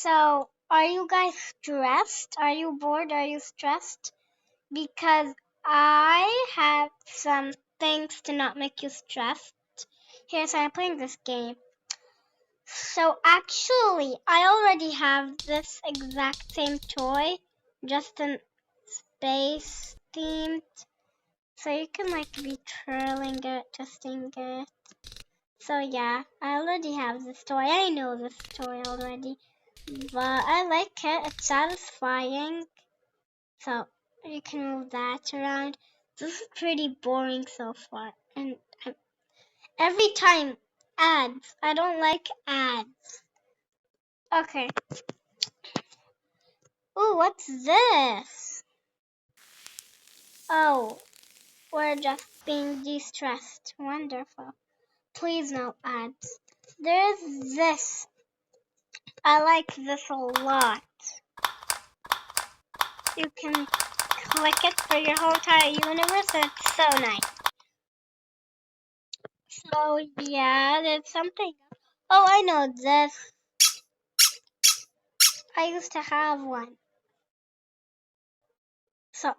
So, are you guys stressed? Are you bored? Are you stressed? Because I have some things to not make you stressed. Here's how I'm playing this game. So, actually, I already have this exact same toy, just in space themed. So you can like be twirling it, twisting it. So yeah, I already have this toy. I know this toy already. But I like it. It's satisfying. So you can move that around. This is pretty boring so far. And every time ads. I don't like ads. Okay. Ooh, what's this? Oh, we're just being de-stressed. Wonderful. Please no ads. There's this. I like this a lot. You can click it for your whole entire universe, and it's so nice. So yeah, there's something. Oh, I know this. I used to have one. So,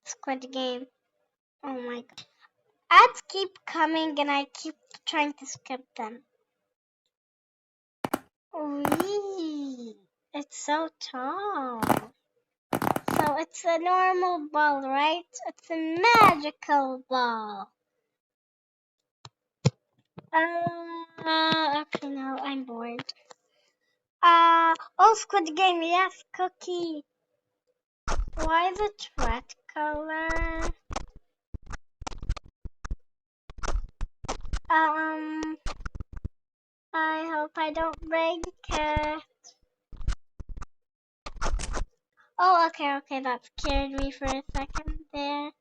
Squid Game. Oh my god. Ads keep coming and I keep trying to skip them. Wee. It's so tall. So it's a normal ball, right? It's a magical ball. Okay, now I'm bored. Oh, Squid Game, yes, cookie. Why is it red color? I hope I don't break it. Oh, okay, that scared me for a second there.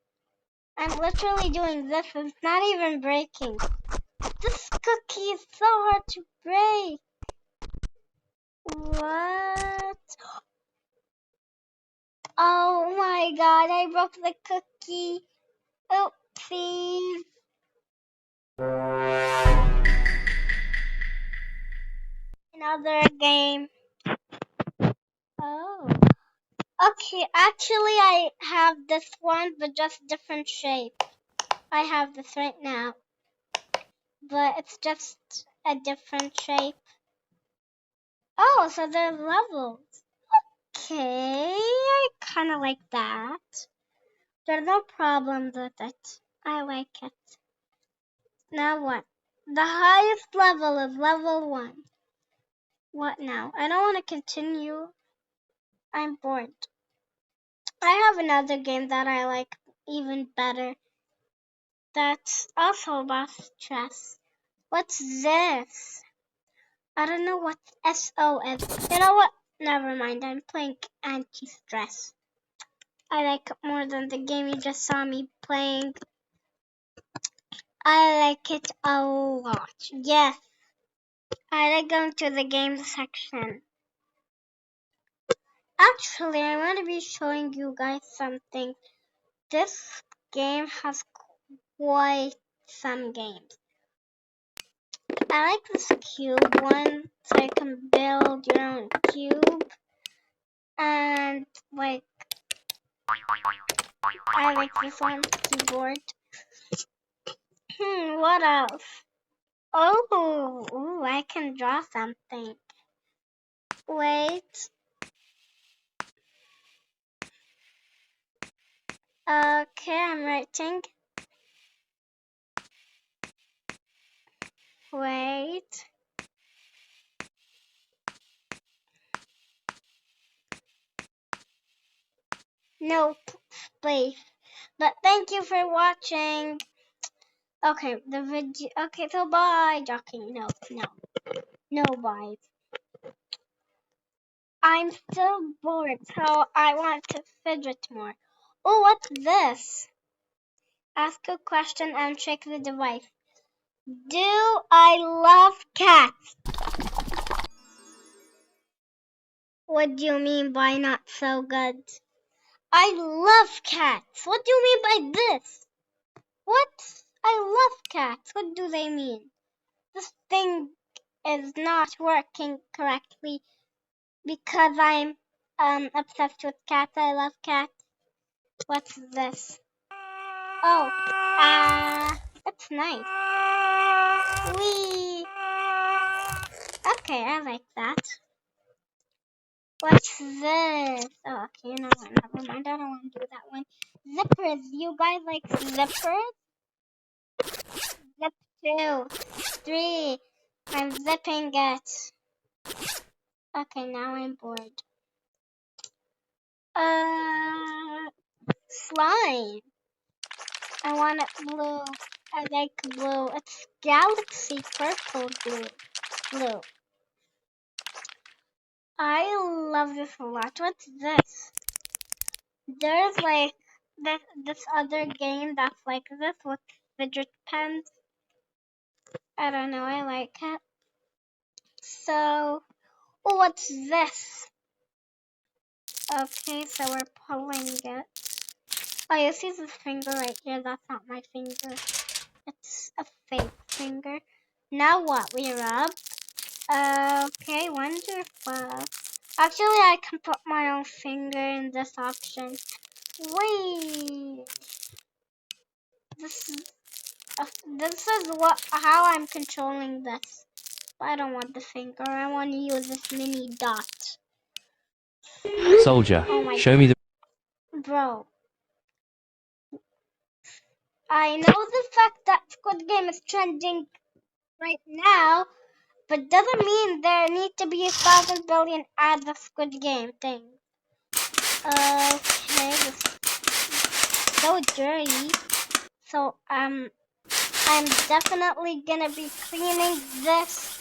I'm literally doing this, and it's not even breaking. This cookie is so hard to break. What? Oh my god, I broke the cookie. Oopsie. Another game. Oh. Okay, actually I have this one, but just different shape. I have this right now, but it's just a different shape. Oh, so there's levels. Okay, I kind of like that. There's no problems with it. I like it. Now what? The highest level is level 1. What now? I don't want to continue. I'm bored. I have another game that I like even better. That's also about stress. What's this? I don't know what SO is. You know what? Never mind. I'm playing anti-stress. I like it more than the game you just saw me playing. I like it a lot. Yes. I like going to the games section. Actually, I'm going to be showing you guys something. This game has quite some games. I like this cube one, so you can build your own cube. And like, I like this one, keyboard. What else? Oh, ooh, I can draw something. Wait. Okay, I'm writing. Wait. Nope, space. But thank you for watching. Okay, the video. Okay, so bye, joking. No, bye. I'm still bored, so I want to fidget more. Oh, what's this? Ask a question and check the device. Do I love cats? What do you mean by not so good? I love cats. What do you mean by this? What? I love cats. What do they mean? This thing is not working correctly. because I'm obsessed with cats. I love cats. What's this? Oh, it's nice. Wee. Okay, I like that. What's this? Oh, okay, you know what? Never mind. I don't want to do that one. Zippers. You guys like zippers? Zip 2, 3. I'm zipping it. Okay, now I'm bored. Slime. I want it blue. I like blue. It's galaxy purple blue. I love this a lot. What's this? There's like this other game that's like this with fidget pens. I don't know. I like it. So, oh, what's this? Okay, so we're pulling it. Oh, you see this finger right here? That's not my finger. It's a fake finger. Now what? We rub. Okay, wonderful. Actually, I can put my own finger in this option. Wait. This is how I'm controlling this. But I don't want the finger. I want to use this mini dot. Soldier, Oh show me the... Bro. I know the fact that Squid Game is trending right now, but doesn't mean there need to be 1,000 billion ads of Squid Game thing. Okay, this is so dirty. So I'm definitely gonna be cleaning this.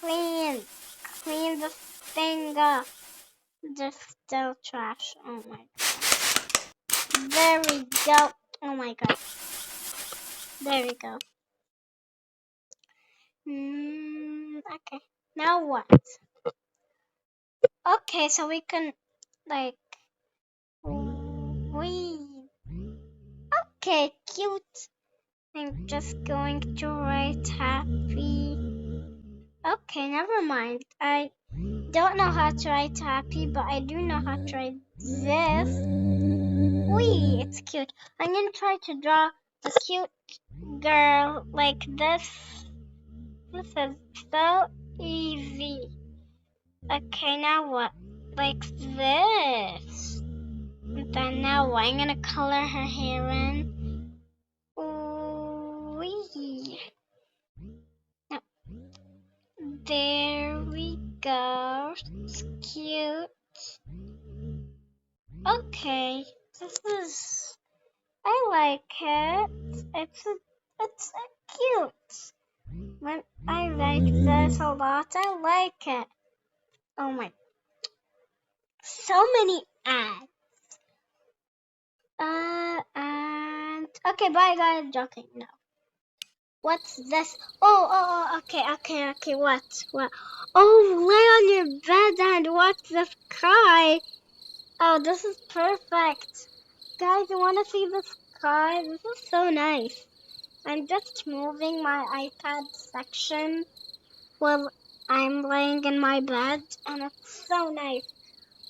Clean this thing up. There's still trash. Oh my god. There we go. Oh my god. There we go. Okay. Now what? Okay, so we can like okay, cute. I'm just going to write happy. Okay, never mind. I don't know how to write happy, but I do know how to write this. Wee, it's cute. I'm gonna try to draw a cute girl like this. This is so easy. Okay, now what? Like this. And then now what? I'm gonna color her hair in. Wee. Now, there we go. It's cute. Okay, this is. I like it. It's cute. When I like this a lot, I like it. Oh my, so many ads. And okay, bye guys. Joking. No. What's this? Oh, okay. What? Oh, lay on your bed and watch the sky. Oh, this is perfect. Guys, you want to see the sky? This is so nice. I'm just moving my iPad section while I'm laying in my bed, and it's so nice.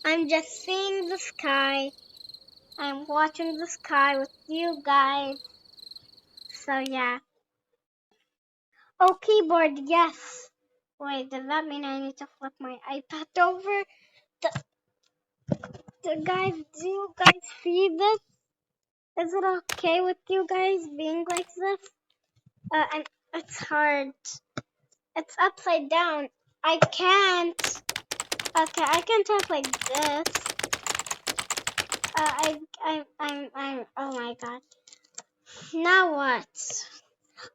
I'm just seeing the sky. I'm watching the sky with you guys. So yeah. Oh, keyboard, yes. Wait, does that mean I need to flip my iPad over? Guys, do you guys see this? Is it okay with you guys being like this? And it's hard. It's upside down. I can't. Okay, I can talk like this. Oh my god. Now what?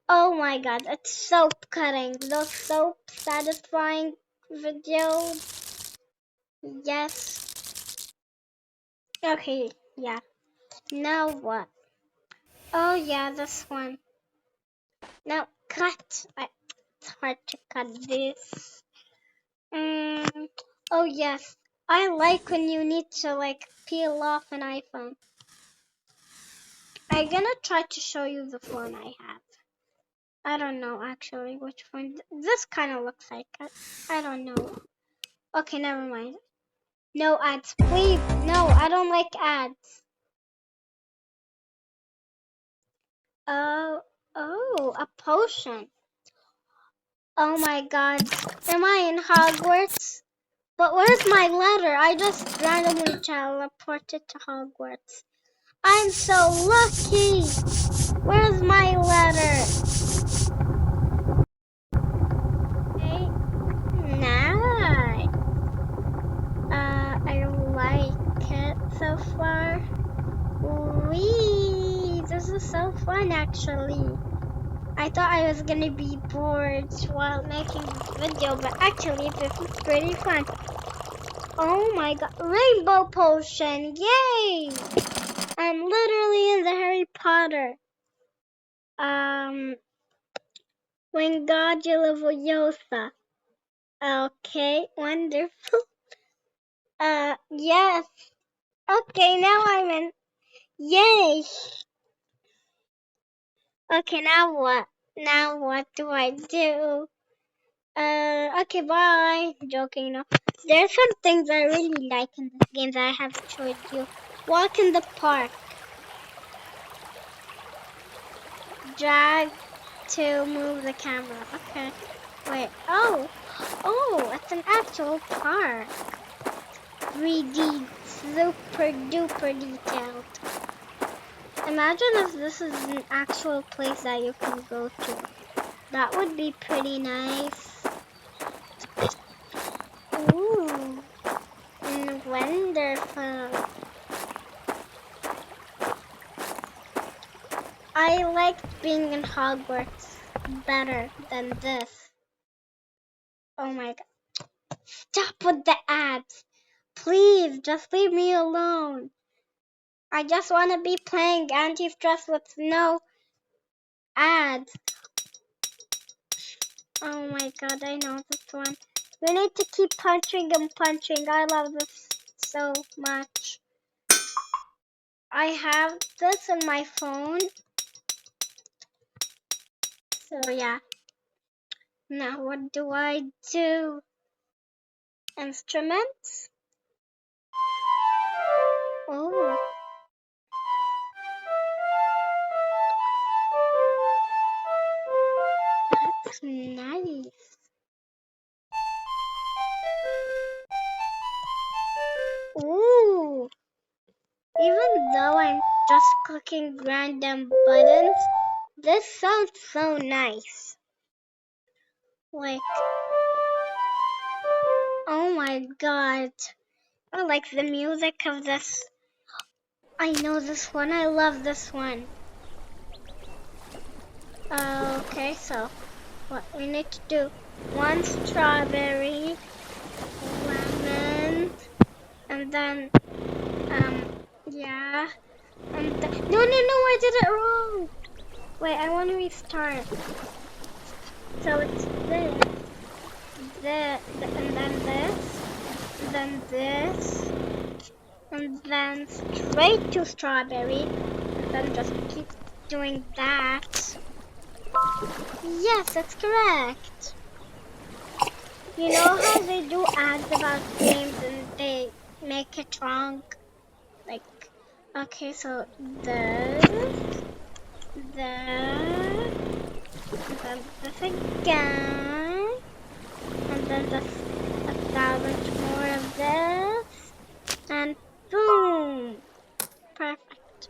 Oh my god, it's soap cutting. Those soap satisfying videos. Yes. Okay, yeah. Now what? Oh yeah, this one. Now cut. It's hard to cut this. Oh yes. I like when you need to like peel off an iPhone. I'm gonna try to show you the phone I have. I don't know actually which phone. This kind of looks like it. I don't know. Okay, never mind. No ads, please. No, I don't like ads. Oh, oh, a potion. Oh my god. Am I in Hogwarts? But where's my letter? I just randomly teleported to Hogwarts. I'm so lucky. Where's my letter? Okay, nice. I like it so far. Wee, this is so fun actually. I thought I was gonna be bored while making this video, but actually this is pretty fun. Oh my god, rainbow potion, yay! I'm literally in the Harry Potter. Wingardium Leviosa. Okay, wonderful. Yes. Okay, now I'm in. Yay! Okay, now what? Now what do I do? Okay, bye. Joking, no. There's some things I really like in this game that I haven't showed you. Walk in the park. Drag to move the camera. Okay. Wait. Oh. Oh, it's an actual park. 3D. Super duper detailed. Imagine if this is an actual place that you can go to. That would be pretty nice. Ooh. Wonderful. I liked being in Hogwarts better than this. Oh my god. Stop with the ads. Please, just leave me alone. I just want to be playing anti-stress with no ads. Oh my god, I know this one. We need to keep punching and punching. I love this so much. I have this on my phone. So yeah. Now what do I do? Instruments? Oh. That's nice. Ooh. Even though I'm just clicking random buttons, this sounds so nice. Like, oh my god. I like the music of this. I know this one. I love this one. Okay, so what we need to do. One strawberry, lemon, and then, yeah. And no, I did it wrong. Wait, I want to restart. So it's and then this, and then this, and then straight to strawberry, and then just keep doing that. Yes, that's correct. You know how they do ads about games and they make it wrong? Like, okay, so this, and then this again, and then just 1,000 more of this, and boom! Perfect.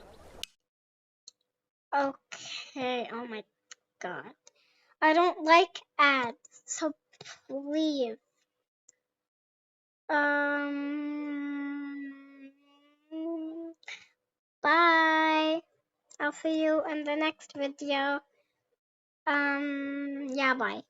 Okay, oh my god. I don't like ads, so please. Bye. I'll see you in the next video. Yeah, bye.